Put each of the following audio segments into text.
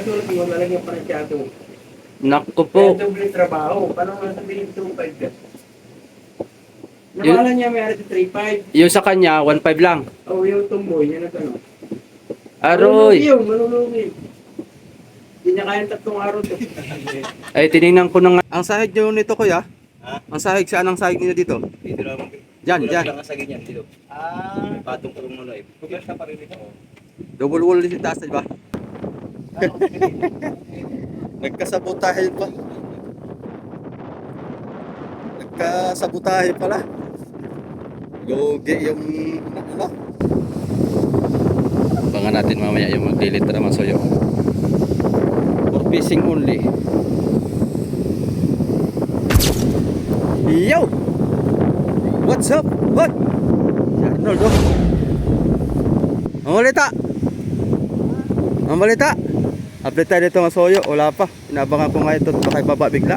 Tulad mo, lalagyan pa ng tiyato. Naku Kaya po. doble trabaho. Paano nga sabihin 2.5 ka? Yun- Namalan niya may sa 3.5. Yung sa kanya, 1.5 lang. O yung tumboy, yan ang ano. Aroy. Malulugi. Hindi niya kayang 3 araw to. Ay, tinignan ko na nga. Ang sahig nyo nito, kuya? Ha? Ang sahig, saan ang sahig niyo dito? Dito lang. Dyan, dyan. Wala sa ganyan dito. May patong ko muna eh. Kugas na pa rin ito. Double wall din taas, di ba? Nagkasabotahe pa. Nagkasabotahe pala. Lugi yung ano. Abangan natin mamaya yung maglilit na naman soyo. For fishing only. Yo! What's up? What? Si Arnold, oh. Ang balita! Ang balita! Update tayo dito ng soyo. Wala pa. Inabangan ko nga ito. Baka ibaba bigla.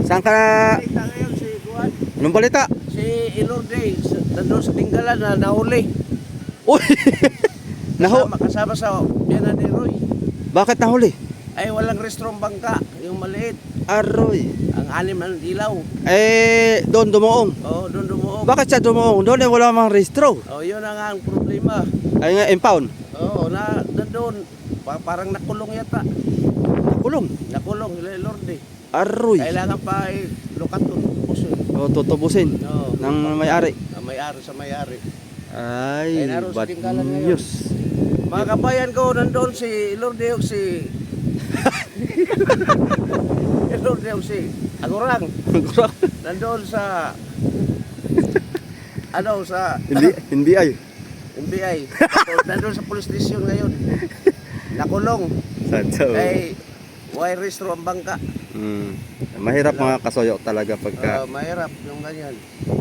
Saan ka na? Balita ngayon si Juan. Anong balita? Si Ilorde, nandun sa Tinggalan na nahuli. Uy! Naho! Kasama sa biyanan ni Roy. Bakit nahuli? Ay walang restrong bangka, yung maliit. Aroy. Ang anim ang ilaw. Eh, doon dumuong. Oo, doon dumuog. Bakit siya dumuong? Doon eh wala mang restro. Oo, yun na nga ang problema. Ay nga, impound. Oo, nandun. Parang nakulong yata. Nakulong. Nakulong, Ilorde. Aroy. Kailangan pa lukaton. O, tutubusin. Oo. Ng may-ari. Ang may-ari sa may-ari. Ay, Ay, naroon sa bad Tinggalan ngayon. news. Mga kabayan ko, nandun si Ilorde o si... Ilorde o si Agurang. Nandun sa... ano, sa... Hindi ay. NBI. Nandun sa police station ngayon. Nakulong. Sadya. Ay, why restro ang bangka? Mahirap mga kasoyo talaga pagka Mahirap yung ganyan.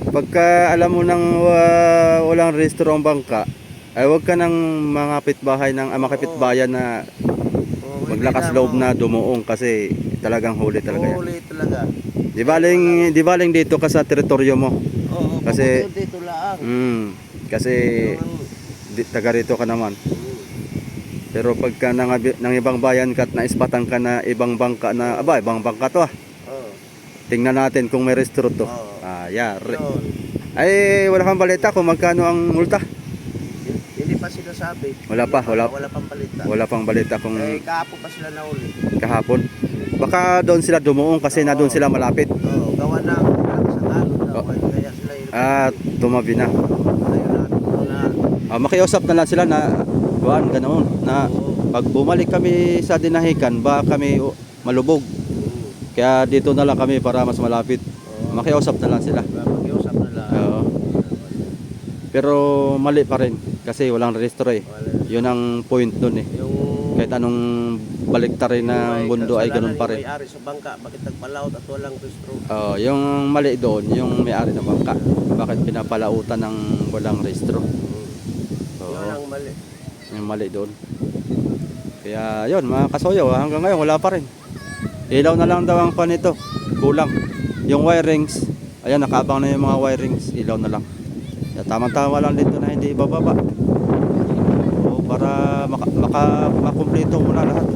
pagka alam mo nang walang restro ang bangka, ay wag ka nang mga pitbahay ng mga kapitbayan na Oo, maglakas hindi loob mo- na dumuong kasi talagang huli talaga yan. Huli talaga. Di baling dito ka sa teritoryo mo. Oo, Kasi- pupunta dito lang. Kasi taga rito ka naman. Pero pagka ng ibang bayan ka at naispatan ka na ibang bangka na, ibang bangka to ah. Oo. Tingnan natin kung may restro to. Oo. Yari. Yun. Ay, wala kang balita kung magkano ang multa? Hindi pa sinasabi. Wala pa, wala. Wala pang balita. Wala pang balita kung Kahapon pa sila nahuli. kahapon. Baka doon sila dumuong kasi na doon sila malapit. Oo, gawa na ang sa alon daw. Kaya sila yung... Tumabi na. Ayun na. Makiusap na lang sila na ganoon na pag bumalik kami sa Dinahican baka kami malubog. Kaya dito na lang kami para mas malapit. Makiusap na lang sila. Mag-iusap na lang. Oo. Pero mali pa rin kasi walang rehistro eh. Yun ang point doon eh. Yung... Kahit anong baliktarin ng mundo ay ganun pa rin. May-ari sa bangka, bakit nagpalaot at walang restro? Yung mali doon, yung may-ari ng bangka. Bakit pinapalautan ng walang rehistro? Yun ang mali. Yung mali doon. Kaya yun mga kasoyo, hanggang ngayon wala pa rin. Ilaw na lang daw ang pan nito. Kulang. Yung wirings, ayan nakaabang na yung mga wirings, ilaw na lang. Kaya tamang-tama lang dito na hindi ibababa. Para makumpleto muna lahat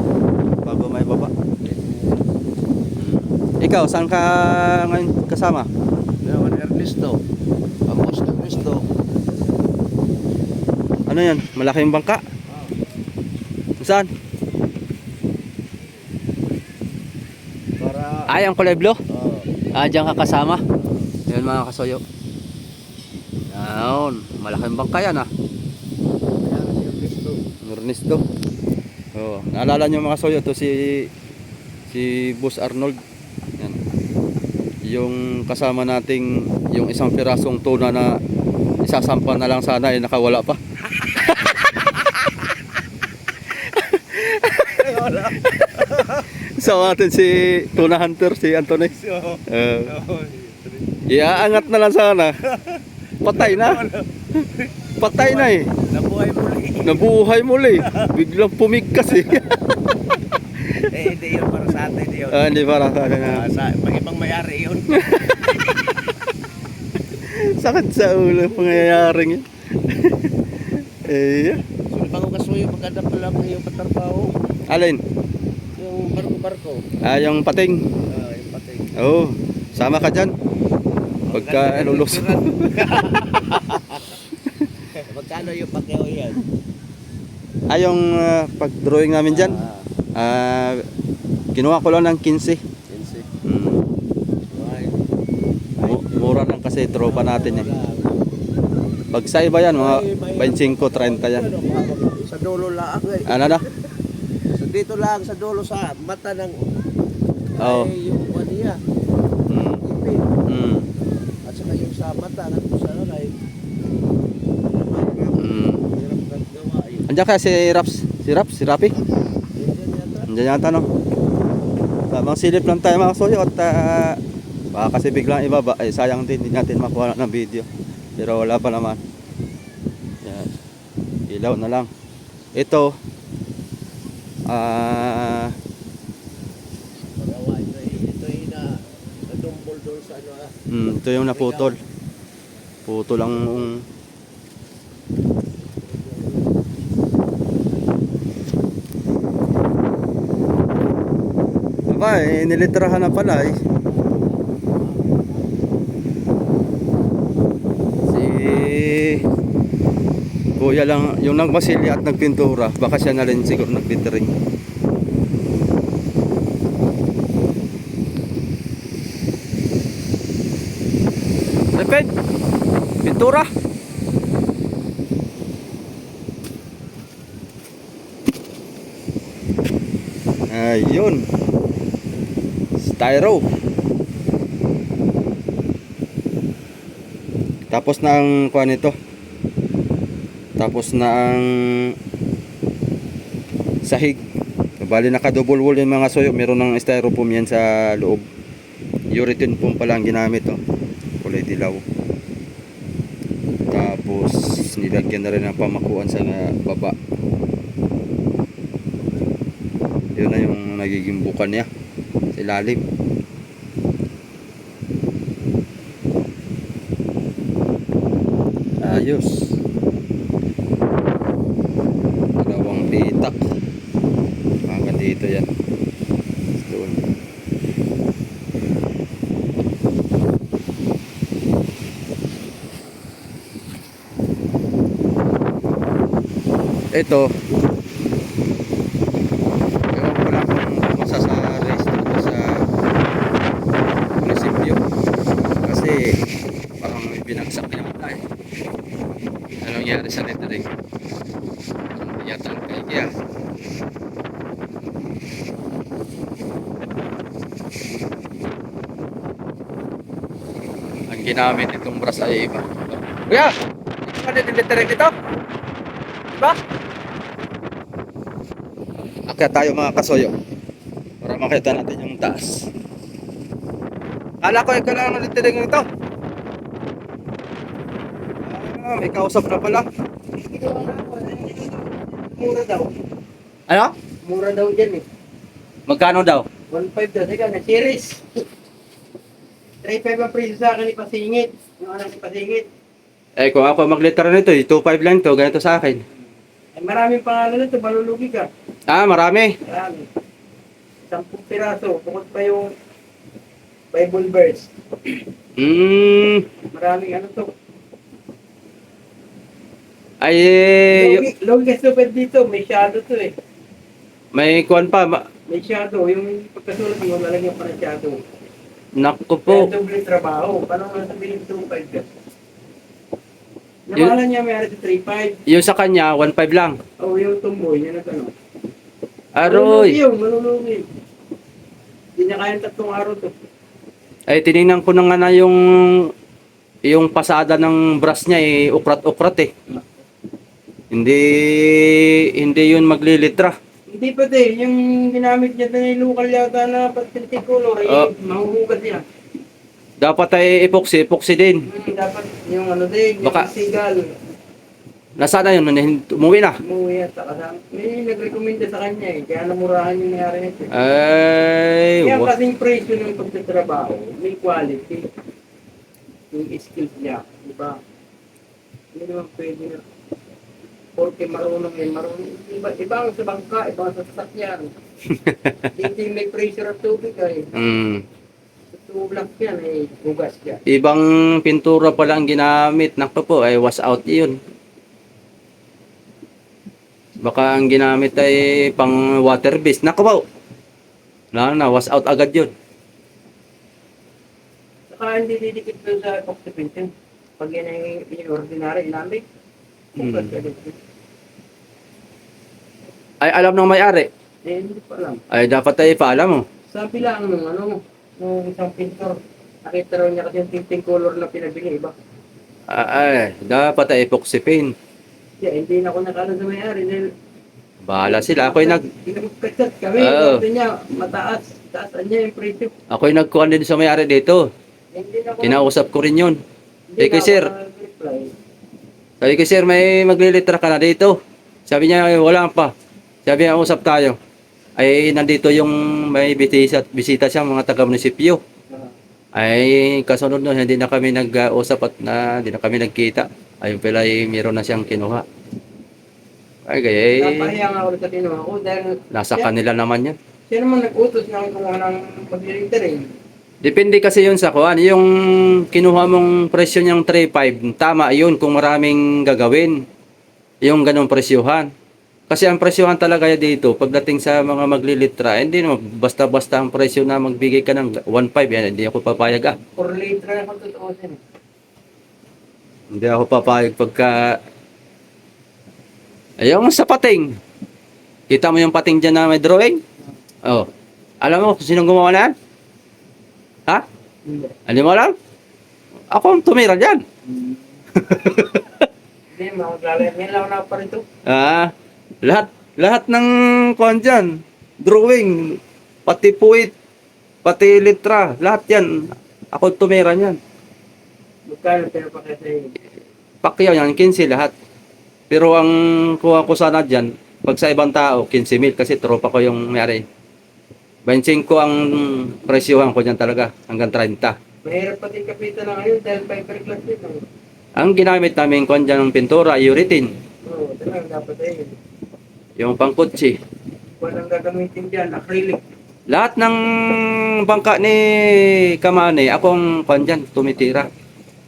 bago may baba. Ikaw, saan ka ngayon kasama? Yung Ernesto. Amos Ernesto. Ano yan? Malaking bangka? Saan? Para... Ay, ang kulay blue? Oo. Diyan ka kasama? Yan mga kasoyo. Yan, malaking bangka yan ah. Ayan si Ernesto. Ernesto. Naalala nyo mga soyo to si Boss Arnold. Yan. Yung kasama nating yung isang pirasong tuna na isasampa na lang sana ay nakawala pa. Sa atin si tuna hunter si Anthony. Iaangat na lang sana. Patay na. Patay na eh. Nabuhay muli. Nabuhay muli. Biglang pumigkas eh. Hindi yun para sa atin yun. Hindi para sa akin. Sa ibang may-ari yun. Sakit sa ulo pangyayaring yun. Eh, So, bago kasuyo, maganda pala ang iyong patrabaho. Alin? Yung barko-barko. Yung pating. Yung patay. Oo. Sama ka dyan. Pagka lulus. Magkano yung pakeo yan? Yung pag-drawing namin dyan. Kinuha ko lang ng 15. 15. Ay. Mura lang kasi tropa natin eh. Pag sa iba yan, mga 25, 30 yan. Sa dulo lang. Ano na? So dito lang sa dulo sa mata ng Oo. ay yung ano niya. Mm. Ipin. Mm. At saka yung sa mata ng sa ay Mm. hirap ng gawa yun. Andiyan kaya si Raps? Si Rapi? Yan yata. Andiyan yata no? Tamang silip lang tayo mga soyo at baka kasi biglang ibaba ay sayang din, hindi natin makuha ng video. Pero wala pa naman. Yan. Ilaw na lang. Ito Magawa ito ay nadumbol doon sa ano ito yung naputol. Putol lang aba niliterahan na pala eh. Si kuya lang yung nagmasilya at nagpintura, baka siya na rin siguro naglitering. Repeat pintura. Ayun. Styro. Tapos na ang kuha nito. Tapos na ang sahig. Bali naka-double wall yung mga soyo. Meron ng styrofoam yan sa loob. Urethane foam pala ang ginamit oh. Kulay dilaw. Tapos nilagyan na rin ng pamakuan sa baba. Yun na yung nagiging bukan niya sa ilalim. Ayos. Dalawang pitak. Hanggang dito yan. Doon. Ito ewan ko lang kung masa sa register ko sa munisipyo kasi parang may binagsak yata eh. Anong nangyari sa lettering? Parang yata ang kaya ang ginamit itong brass ay iba. Kuya! Ito ka din yung lettering dito? Diba? Akyat tayo mga kasoyo para makita natin yung taas. Kala ko ikaw lang ang lettering nito. May kausap na pala. Mura daw. Ano? Mura daw dyan eh. Magkano daw? 1.5 daw. Teka, na-series. 3.5 ang presyo sa akin ipasingit. Yung anak ipasingit. Eh kung ako mag-letter nito, 2.5 lang to, ganito sa akin. Ay, maraming pangalan nito, malulugi ka. Marami. Marami. 10 piraso. Bukod pa yung Bible verse. Maraming ano to. Ay, Logi kasi pwede dito. May shadow to eh. may kuwan pa. May shadow. Yung pagkasulat mo, lalagyan pa ng shadow. Naku Kaya po. doble trabaho. Paano nga sabihin 2.5 ka? Namahalan niya may ari sa 3.5. Yung sa kanya, 1.5 lang. O yung tumboy, yun ang ano. Aroy. Malulugi. Hindi niya kayang 3 araw to. Ay, tinignan ko na nga na yung pasada ng brush niya eh, ukrat-ukrat eh. Hindi yun maglilitra. Hindi pa din, yung ginamit niya na yung local yata na pagtitikulor, mahuhugas niya. Dapat ay epoxy din. Dapat yung ano din, yung Baka- sigal. Nasaan na yun? Umuwi na. Umuwi at saka may nag-recommenda sa kanya eh, kaya namurahan yung nangyari nito. Ay, Kaya kasing presyo ng pagtatrabaho, may quality. Yung skills niya, di ba? Hindi naman pwede na. Porque marunong yun, marunong. Ibang sa bangka, ibang sa sasakyan. Dito yung may pressure at tubig ay. Tulak yan ay bugas yan. Ibang pintura pala ang ginamit. Naku po, ay wash out yun. Baka ang ginamit ay pang water based. Naku po. Wash out agad yun. Saka hindi didikit doon sa epoxy painting. Pag yan ay ordinary ilamig, bugas ka dito. Ay alam ng may-ari. Hindi pa lang. Ay dapat ay paalam mo. Sabi lang nung isang pintor, nakita raw niya kasi yung tinting color na pinabili, iba. Ay, dapat ay epoxy paint. Hindi na ako nakala sa may-ari dahil Bahala sila. Ako'y nagkachat kami, Oo. sabi niya, mataas, taasan niya yung presyo. nagkuhan din sa may-ari dito. Hindi na ako Kinausap ko rin yun. hindi kay na ako sir. nag-reply. Sabi ko, sir, may maglilitra ka na dito. Sabi niya, wala pa. Sabi niya, usap tayo. Ay, nandito yung may bisita siya, mga taga-munisipyo. Ay, kasunod nun, hindi na kami nag-usap at hindi na kami nagkita. Ayun pala, meron na siyang kinuha. Ay, gaya, Napahiya nga ulit sa kinuha ko dahil nasa kanila naman yan. siya naman nag-utos ng kumuha ng maglilitering. Depende kasi yun sa kuan. Yung kinuha mong presyo niyang 3.5, tama yun kung maraming gagawin. Yung ganong presyuhan. Kasi ang presyohan talaga dito, pagdating sa mga maglilitra, hindi naman basta-basta ang presyo na magbigay ka ng 1.5, yan, hindi ako papayag 4 litra na kung tutuusin. Hindi ako papayag pagka... Ayun sa pating. Kita mo yung pating dyan na may drawing? Oh. Alam mo kung sinong gumawa na yan? Ha? Hindi. Alam mo alam? Ako ang tumira dyan. Hindi, maglalagay. Ngayon lang ako nakaparito. Lahat ng kuan dyan, drawing, pati puwit, pati litra, lahat yan. Ako tumira niyan. Magkano pinapakita sa'yo? Pakyaw yan, 15 lahat. Pero ang kuha ko sana dyan, pag sa ibang tao, 15,000 kasi tropa ko yung mayari. 25 ang presyohan ko dyan talaga, hanggang 30. Mahirap pati kapitan na ngayon dahil fiberglass dito. Ang ginamit namin kuan dyan ng pintura, urethane. Oo, talagang dapat ayun. Yung pangkutsi. Walang gagamitin dyan, acrylic. Lahat ng bangka ni Kamane, ako ang kuan dyan, tumitira.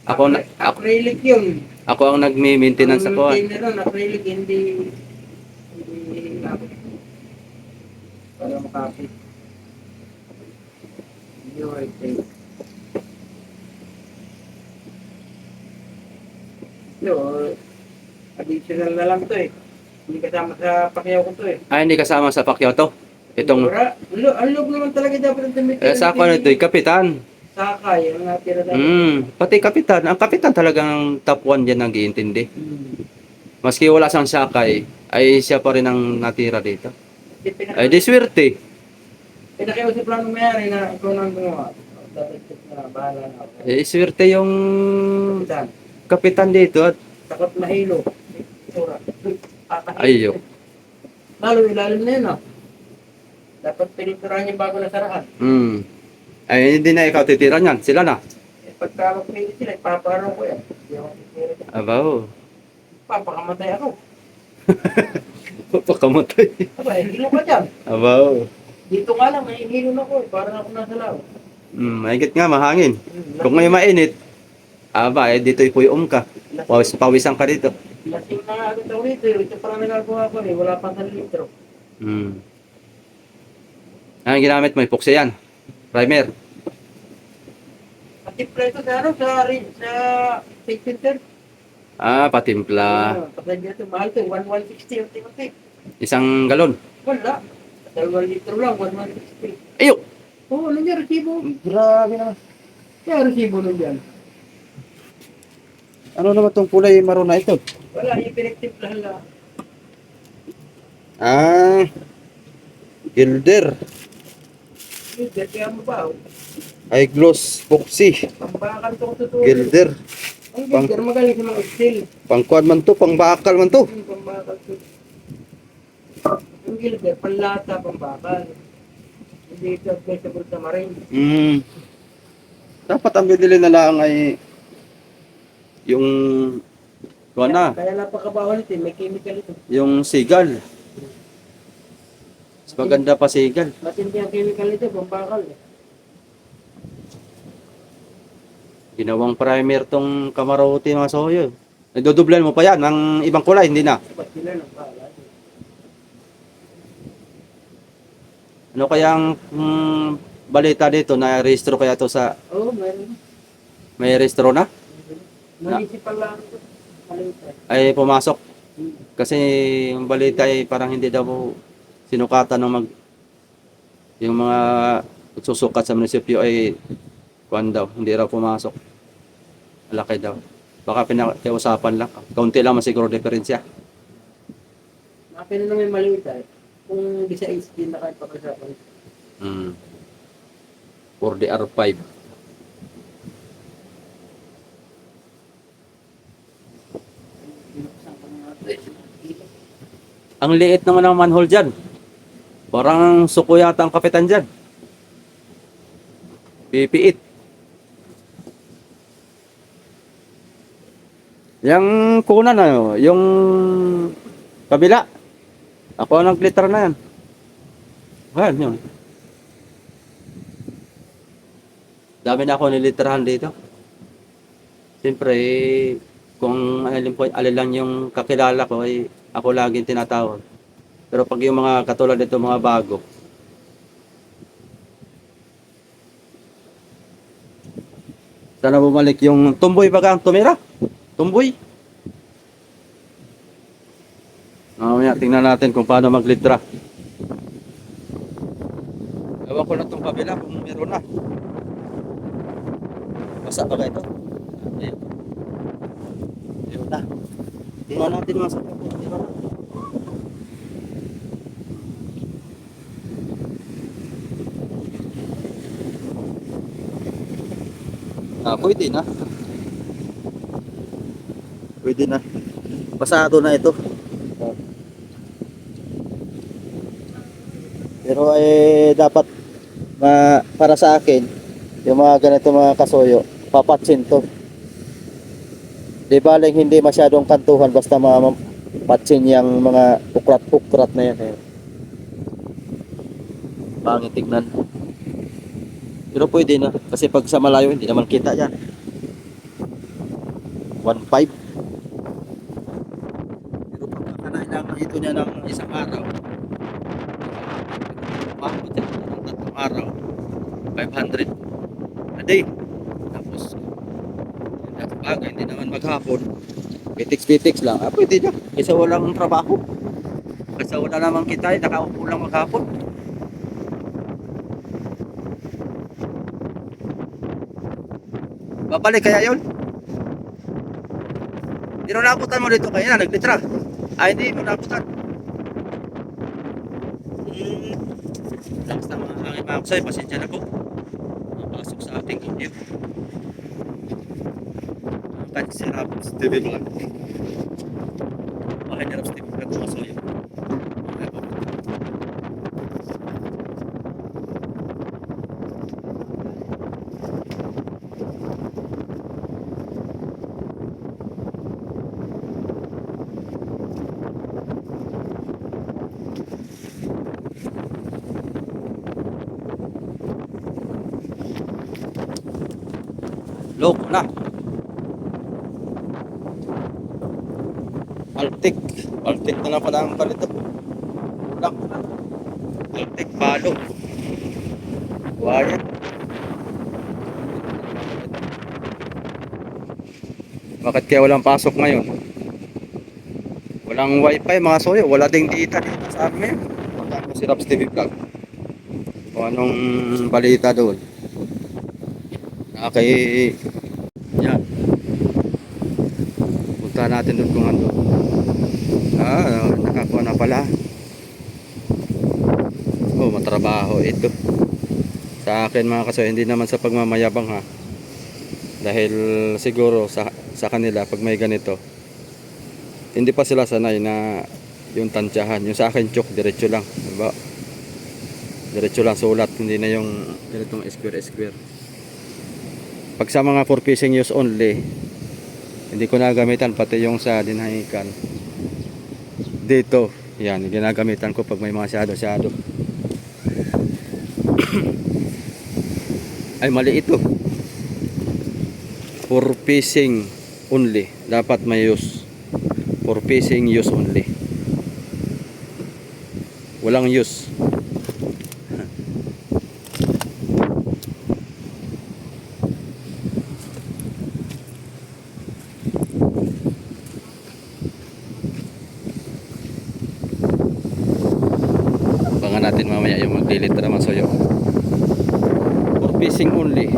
Ako Acrylic yun. ang nagme-maintenance sa kuan. Ang maintain na nun, acrylic, hindi para makapit. Hindi white tape. Additional na lang to eh. Hindi kasama sa pakyaw ko to eh. Ay, hindi kasama sa pakyaw to. Itong, Ang loob naman talaga dapat ng damit. sa ako ito, kapitan. Sakay, ang natira dapat. Pati kapitan. Ang kapitan talagang top 1 dyan nag-iintindi. Maski wala siyang sakay, ay siya pa rin ang natira dito. Ay, di swerte. Pinakiusap lang ng mayari na ikaw nang gumawa. Dapat na bahala na ako. Eh, swerte yung Kapitan, kapitan dito at takot mahilo. Sura. ayo. Lalo ilalim na yun ah. Dapat piniturahan niya bago nasarahan. Ay, hindi na ikaw titira niyan. Sila na. Eh, pagka magpili sila, ipaparang ko yan. Hindi ako titira dyan. Abaw. Papakamatay ako. Pakamatay. Aba, hilo ka dyan. Abaw. Dito nga lang, may hilo na ko eh. Parang ako nasa lao. Mahigit nga, mahangin. Kung ngayon mainit, dito ipuyom ka. Pawisan ka dito. Lasing na nga agad ako rito. Ito parang nagagawa ko eh. Wala pang 1 litro. Ang ginamit mo, epoxy yan. Primer. Patimpla ito sa ano, sa state center. Patimpla. Patay dito, mahal ito. 1,160 yung timothy. Isang galon. Wala. 2 litro lang, 1,160. Ayok! Oo, ano niya, resibo? Grabe naman. Kaya resibo nun dyan. Ano naman tong kulay maroon na ito? Wala, yung pinagtimplahan lang. Gilder. Kaya mo ba? Ay gloss epoxy. Pambakan to ko totoo. Gilder. Ang gilder, magaling sa mga steel. Pangkuan man to, pangbakal man to. Pambakal to. Ang gilder, panlata, pambakal. Hindi ito accessible sa marine. Dapat ang binili na lang ay yung Kuha na. Kaya napakabawal ito, may chemical ito. Yung sigal. Mas maganda pa sigal. Matindi ang chemical ito, pambakal eh. Ginawang primer tong kamarote mga soyo. Dodoblan mo pa yan ng ibang kulay, hindi na. Ba't sila nang bahala? Ano kayang balita dito na rehistro kaya to sa Oo, meron. may rehistro na? Municipal lang ito. Malita. Ay pumasok. Kasi yung balita ay parang hindi daw sinukatan ng yung mga susukat sa munisipyo ay kuan daw, hindi raw pumasok. Malaki daw. Baka pinakiusapan lang. Kaunti lang masiguro diferensya. Nakapin na may malita eh. Kung di sa HD na kahit pagkasapan. For the R5. Ang liit naman ng manhole dyan. Parang suko yata ang kapitan dyan. Pipiit. Yung kunan ano, yung kabila. Ako ang nag-liter na yan. Ayan yun. Dami na ako niliterahan dito. Siyempre, kung alin lang yung kakilala ko, ay ako laging tinatawag. Pero pag yung mga katulad nito, mga bago, sana bumalik yung tumboy baga ang tumira. Tumboy. Mamaya, tingnan natin kung paano maglitra. Ewan ko na itong kabila kung meron na. Basa ba ito? Ayun. Ayun na. Tingnan natin mga sakit. Pwede na. Pwede na. Pasado na ito. Pero dapat para sa akin, yung mga ganito mga kasuyo, papatsin to. Di baling hindi masyadong kantuhan basta patsin yung mga ukrat-ukrat na yan. Pangit tignan. Pero pwede na. Kasi pag sa malayo, hindi naman kita yan. 1.5. Pero pag nakailangan ito niya ng isang araw, mahapit yan ng 3 araw, 500 a day. Tapos, bagay, hindi naman maghapon. Pitix-pitix lang. Pwede na. Kasi walang trabaho. Kasi wala naman kita, nakaupo lang maghapon. Babalik kaya yun? Hindi na nabutan mo dito kaya na, naglitra. Hindi mo nabutan. Lakas na mga hangin mga kusay, pasensya na po. Napasok sa ating video. Kahit si Raps TV Vlog. Bakit ni Raps TV Vlog masuyo? Loko na. Altik. Altik na lang pala ang palito. Ulang. Altik palo. Wire. Bakit kaya walang pasok ngayon? Walang wifi mga soyo. Wala ding data dito sa amin. Magkano si Raps TV Vlog. O anong balita doon? Okay. Yan. Punta natin doon kung ano. Nakakuha na pala. Oh, matrabaho ito. Sa akin mga kaso, hindi naman sa pagmamayabang ha. Dahil siguro sa kanila pag may ganito, hindi pa sila sanay na yung tansyahan. Yung sa akin chok, diretso lang. Diba? Diretso lang sulat, hindi na yung ganitong square. Pag sa mga for fishing use only, Hindi ko nagamitan pati yung sa dinhahikan. Dito, yan, ginagamitan ko pag may mga shadow. Ay, mali ito. For fishing only. Dapat may use. For fishing use only. Walang use. Abangan natin mamaya yung maglilitra ng soyo. For fishing only.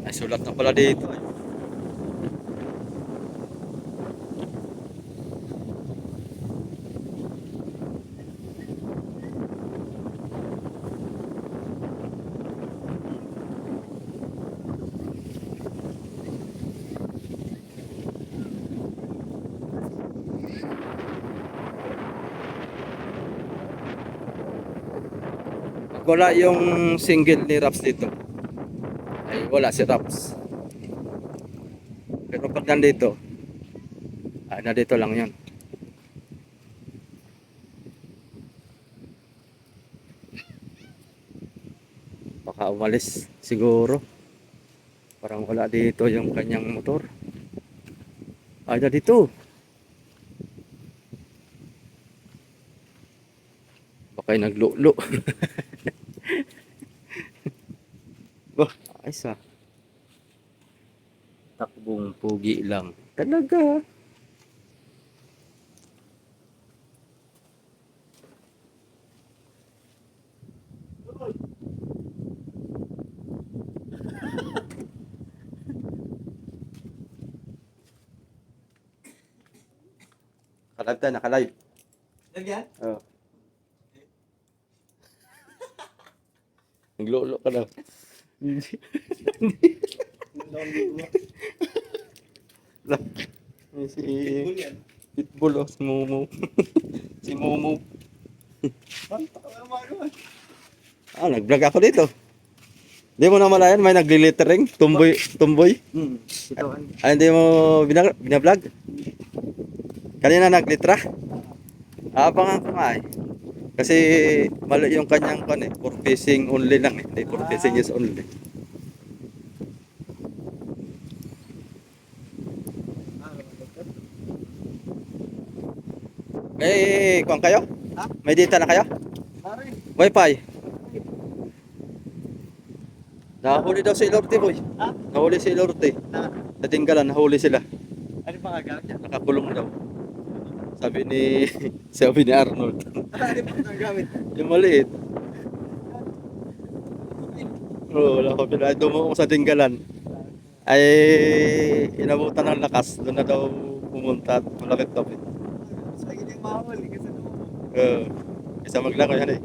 Ay, sulat na pala dito. Wala yung single ni Raps dito. Ay, wala si Raps. Pero pag nandito, nandito lang yun. Baka umalis siguro. Parang wala dito yung kanyang motor. Ay, na dito. Baka naglulo. Bah, ayos ah. Takbong pugi lang. Talaga. Nakalive tayo, nakalive. Lagyan? Oo. Naglulo ka daw. Si Pitbull yan. Pitbull o si Momo. Si Momo. Nag-vlog ako dito. Hindi mo na malayan, may nagli-littering. Tumboy. Ito, Hindi mo binablog? Kanina naglitra? Abangan ko nga eh. Kasi mali yung kanyang for fishing only lang eh. Hindi for fishing is only. Kung kayo? May data na kayo? Wi-Fi? Nahuli daw si Lorde boy. Nahuli si Lorde. Natinggalan, nahuli sila. Ano pa gagamit yan? Nakakulong daw. Sabi ni Arnold. Ano pa gagamit? Yung maliit. Oo, wala ko pinay. Dumuong sa tinggalan. Ay, inabutan ng lakas. Doon na daw pumunta at malapit-lapit. Mas lagi niyang mahuli kasi Isa maglako yan eh.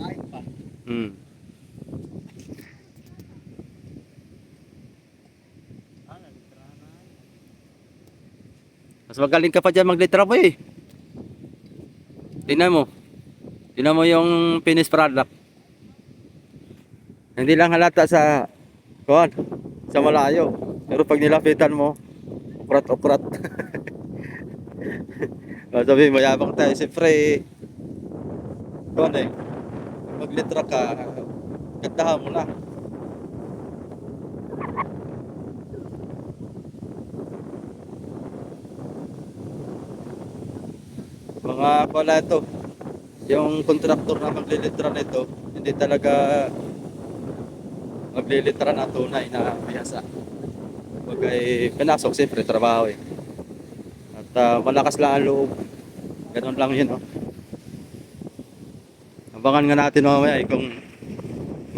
pakain pa. Mas magaling ka pa dyan maglitra boy eh. Tingnan mo. Tingnan mo yung finished product. Hindi lang halata sa sa malayo. Pero pag nilapitan mo, ukrat-ukrat. Sabi, mayabang tayo. Siyempre, maglitra ka, gandahan mo na. Mga pala ito, yung kontraktor na maglilitra nito, hindi talaga maglilitra na tunay na biyasa. Bagay pinasok, siyempre trabaho eh. At malakas lang ang loob. Ganun lang yun. Abangan nga natin mamaya kung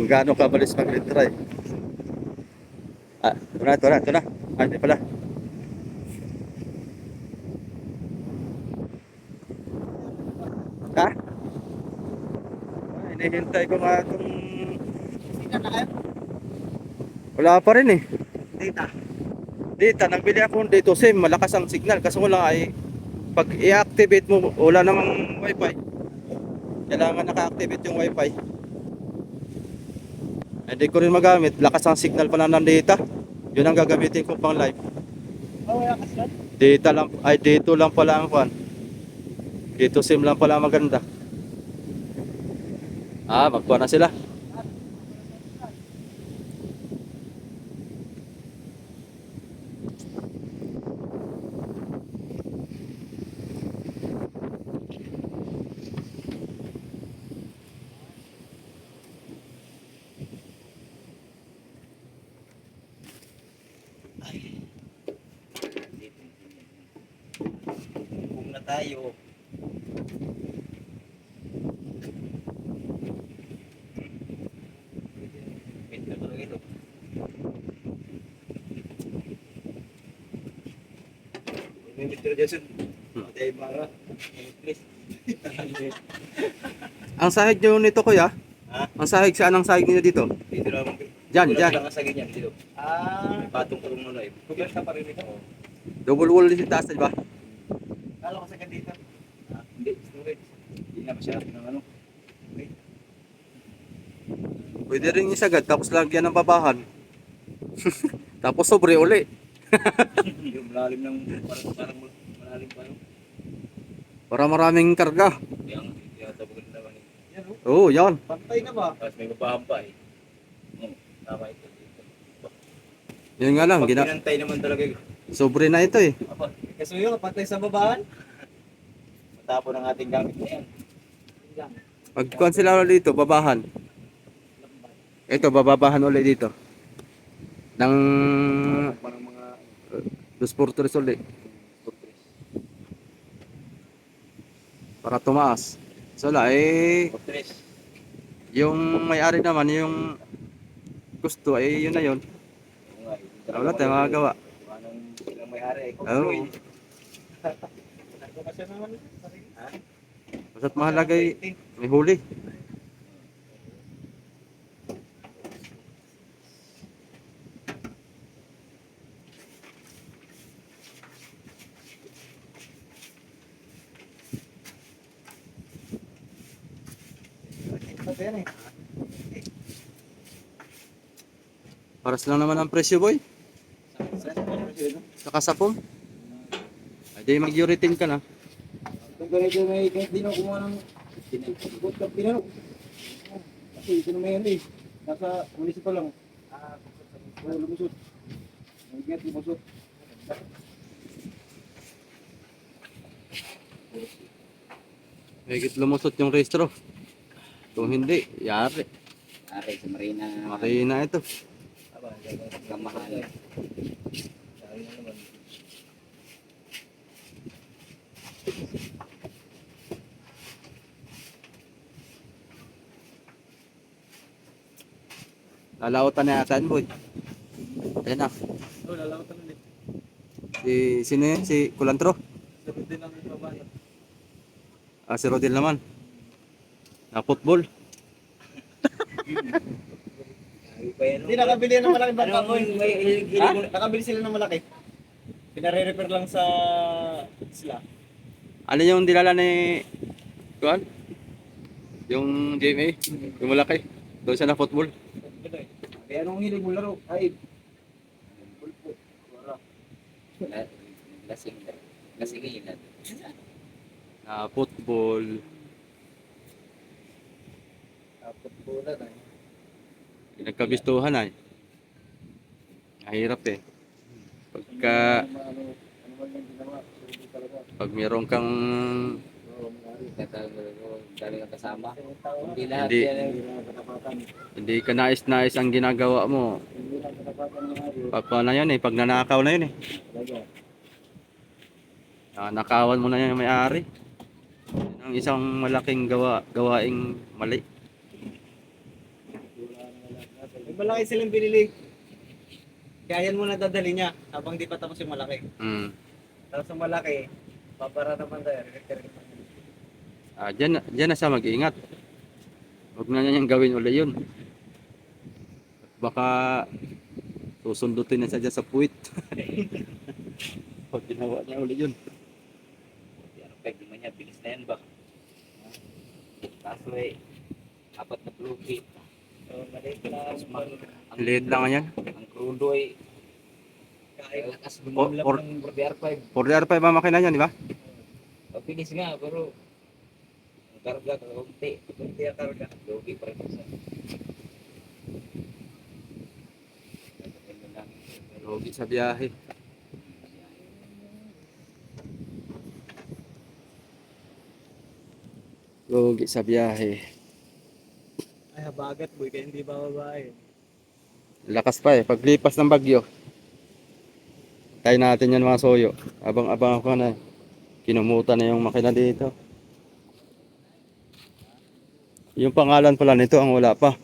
gaano kabalis maglitra eh. Ito na. Hindi pala. Hinihintay ko nga itong... Wala pa rin eh. Data, nagbili ako dito SIM, malakas ang signal. Kaso wala ay, pag i-activate mo, wala namang wifi. Kailangan naka-activate yung wifi. Hindi ko rin magamit. Lakas ang signal pala ng data. Yun ang gagamitin ko pang live. Oh, wala kasi yan. Data lang, ay dito lang pala ang kwan. Dito sim lang pala maganda. Magkuha na sila. Kung na tayo. Wait na talaga ito. Mr. Jason. Tayo para. Please. Ang sahig nyo nito kuya? Ha? Ang sahig, saan ang sahig niyo dito? Dito lang. Dyan, Wala dyan. lang sa ganyan dito. May patong kurong mo live. Kuya sa pa rin ito. Double wall din taas, di ba? Kala ko sa dito. Hindi, storage. Hindi na masyado ng ano. Okay. Pwede rin isagad, tapos lagyan ng babahan. Tapos sobre uli. Yung malalim ng parang malalim pa yung. Para maraming karga. Yung tatabugan naman. Yan o. Oo, yan. Pantay na ba? Tapos may babahan pa eh. Tama ito dito. Yun nga lang, Pag pinantay naman talaga yun. sobre na ito eh. Apa, kasi yun, pantay sa babahan. Matapon ang ating gamit na yan. Pagkuhan sila ulit dito, babahan. Ito, bababahan ulit dito. Ng Parang mga 2 ulit. Para tumaas. So la, fortress. yung may-ari naman, yung gusto, yun na yun. Wala tayong magagawa. Anong ilang may-ari eh. Oo. Basta't mahalaga may huli. Paras lang naman ang presyo boy. Sa kasapong. Ay di mag-uritin ka na. Kung ganito may kahit di na kumuha ng good cup pinano. Kasi ito na may ano eh. Nasa municipal lang. Lumusot. May get lumusot. Higit lumusot yung restro. Kung hindi, yari. Ari sa Marina. Makina ito. Aba, kamahal. Lalautan na yata yan boy. Ayan na. Lalawatan ulit. Sino yun? Si Kulantro? Sabi din ang babae. Si Rodel naman. Na football. Hindi nakabili ng malaki bangka ko. Ha? Nakabili sila ng malaki. Pinare-repair lang sa sila. Ano yung dinala ni Kuan? Yung JMA? Yung malaki? Doon siya na football. Kaya anong hilig mo laro? Ay, lasing yun natin. Na football. Pagpulan ay. Nagkabistuhan ay. Mahirap eh. Pagka pag meron kang Galing ang kasama. Hindi. Hindi ka nais-nais ang ginagawa mo. Papa na yun eh, pag nanakaw na yun eh. Nakawan mo na yung may-ari. Yan ang isang malaking gawaing mali. May malaki silang binili. Kaya yan muna dadali niya habang di pa tapos yung malaki. Tapos yung malaki, babara naman tayo. Diyan na siya mag-iingat. Huwag na niya gawin ulit yun. Baka susundutin na siya dyan sa puwit. Pag ginawa niya ulit yun. Pwede man niya, bilis na yan ba? Kaso eh, apat na plugi. So, maliit lang. Liit lang yan. Ang crudo ay Kahit lakas Or- gumulap or- ng 4DR5. 4DR5 ang makina yan, di ba? Mabilis nga, pero ang karga kaunti. hindi ang karga. Logi pa rin sa. Logi sa biyahe. Logi sa biyahe. Ay, habagat boy, kaya hindi bababae. Lakas pa eh. Paglipas ng bagyo. Tayo natin yan mga soyo. Abang-abang ako na. Kinumutan na yung makina dito. Yung pangalan pala nito ang wala pa.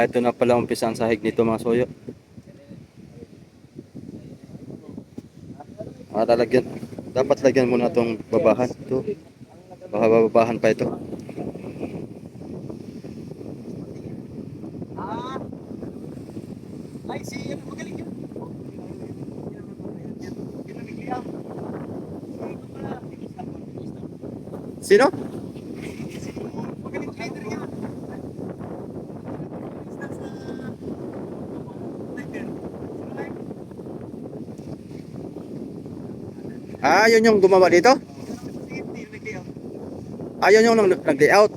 Ito na pala umpisa ang sahig nito mga soyo. Lalagyan. Dapat lagyan muna itong babahan. Ito. Baka babahan pa ito. Ah! Ay, si ano magaling yun. Ginamigli Sino? magaling trader yan. Ah, yun yung gumawa dito? Ah, yun yung nag-layout.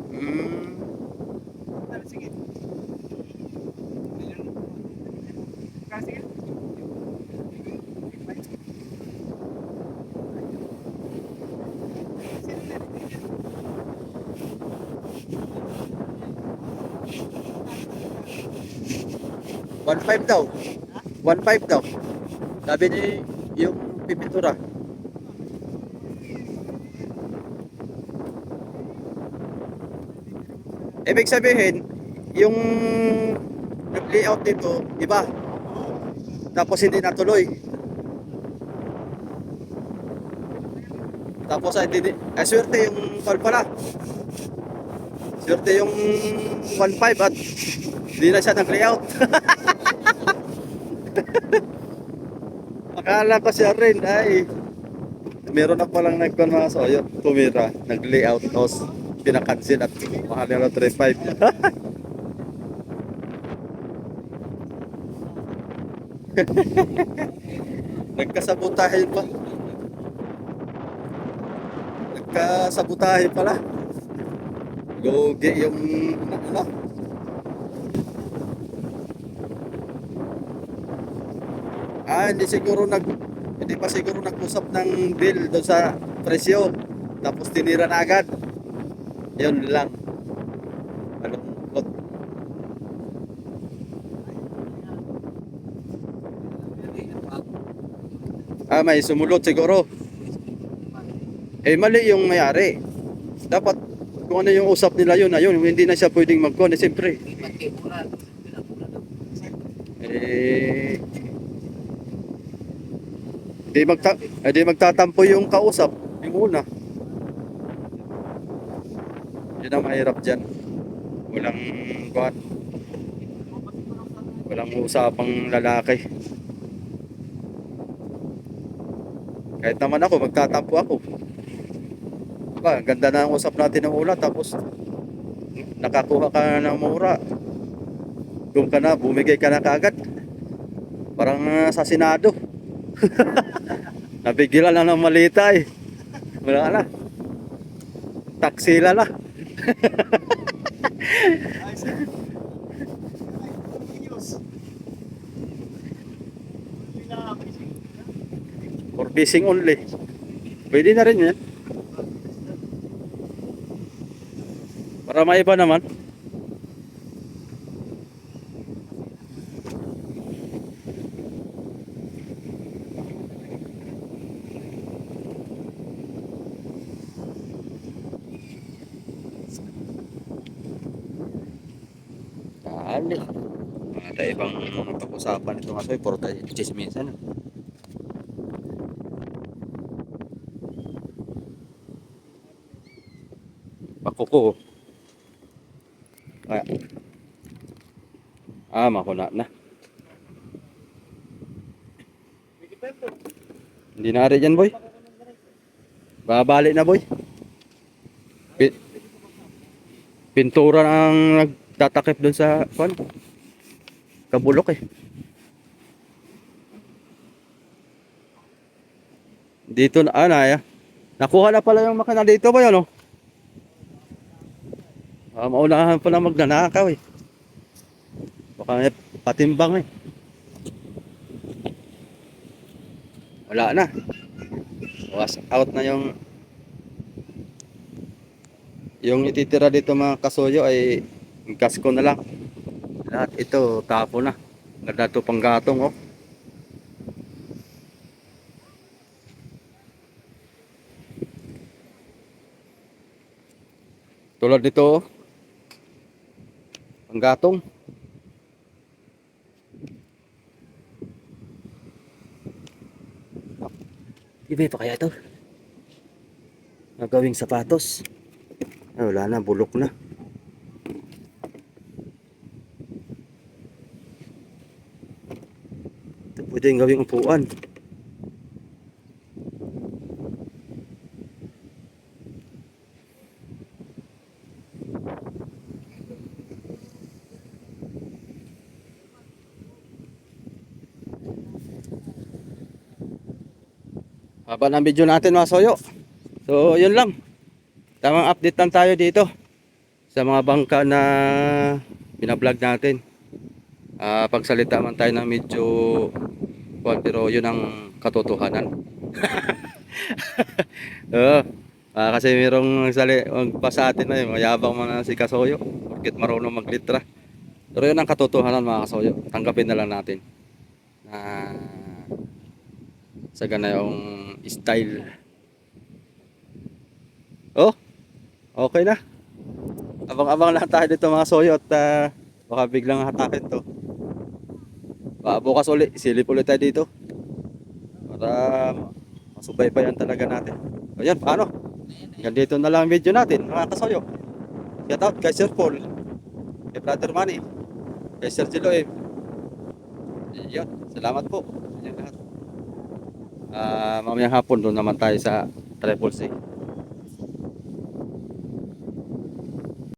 Hmm. Sige. 1.5 daw. 1.5 daw. Sabi ni yung pipintura. Ibig sabihin, yung nag-layout dito, iba. Tapos hindi natuloy. Tapos ay swerte yung call pala. Swerte yung 1.5 at hindi na siya nag-layout. Akala ko siya rin ay meron na palang nagkuhan mga soyo, tumira, nag-layout tapos pinakansin at mahal na 3.5. Nagkasabotahe pa. Nagkasabotahe pala. Lugi yung ano. Hindi pa siguro nag-usap ng bill doon sa presyo. Tapos tinira na agad. Yun lang. Malungkot. May sumulot siguro. Mali yung may-ari. Dapat kung ano yung usap nila yun, ayun, hindi na siya pwedeng mag-con. Siyempre. Di magtatampo yung kausap, yung una. Yun ang mahirap dyan. Walang usapang lalaki. Kahit naman ako, magtatampo ako. Diba, ganda na ang usap natin ng una, tapos nakakuha ka na ng mura. Doon ka na, bumigay ka na kagad. Parang sa Senado. Nabigilan na ng malita eh. Wala na. Taksila na. For fishing only. Pwede na rin yan. Para maiba naman. Dali. tayo ibang pag-usapan ito nga soy, puro tayo chismisan. Pakuko. Kaya. Makuna na. Hindi na rin yan, boy. Babalik na, boy. Pintura ang nagtatakip doon sa kabulok eh. Dito na, ya. Nakuha na pala yung makina dito ba yun, oh? Maunahan pa na magnanakaw eh. Baka may patimbang eh. Wala na. Was out na yung ititira dito mga kasuyo ay kasko na lang. Lahat ito tapo na. Ganda to pang gatong, oh. Tulad nito, oh. Pang gatong. Iba pa kaya ito? Nagawing sapatos. Wala na, bulok na. Ito pwede yung gawing upuan. Haba ng video natin mga soyo. So yun lang. Tamang update lang tayo dito sa mga bangka na binablog natin. Pagsalita man tayo ng medyo pero yun ang katotohanan. Kasi mayroong magpa sa atin na mayabang man si Kasoyo porket marunong maglitra. Pero yun ang katotohanan mga Kasoyo. Tanggapin na lang natin na sa ganayong style. Okay na. Abang-abang lang tayo dito mga soyo at baka biglang hatakin to. Bukas ulit, silip ulit tayo dito. Para masubaybayan talaga natin. Ayan, paano? Hanggang dito na lang ang video natin mga kasoyo. Shout out kay Sir Paul, kay Brother Manny, kay Sir Jiloy. Ayan, salamat po. Ayan lahat. Mamayang hapon doon naman tayo sa Triple C.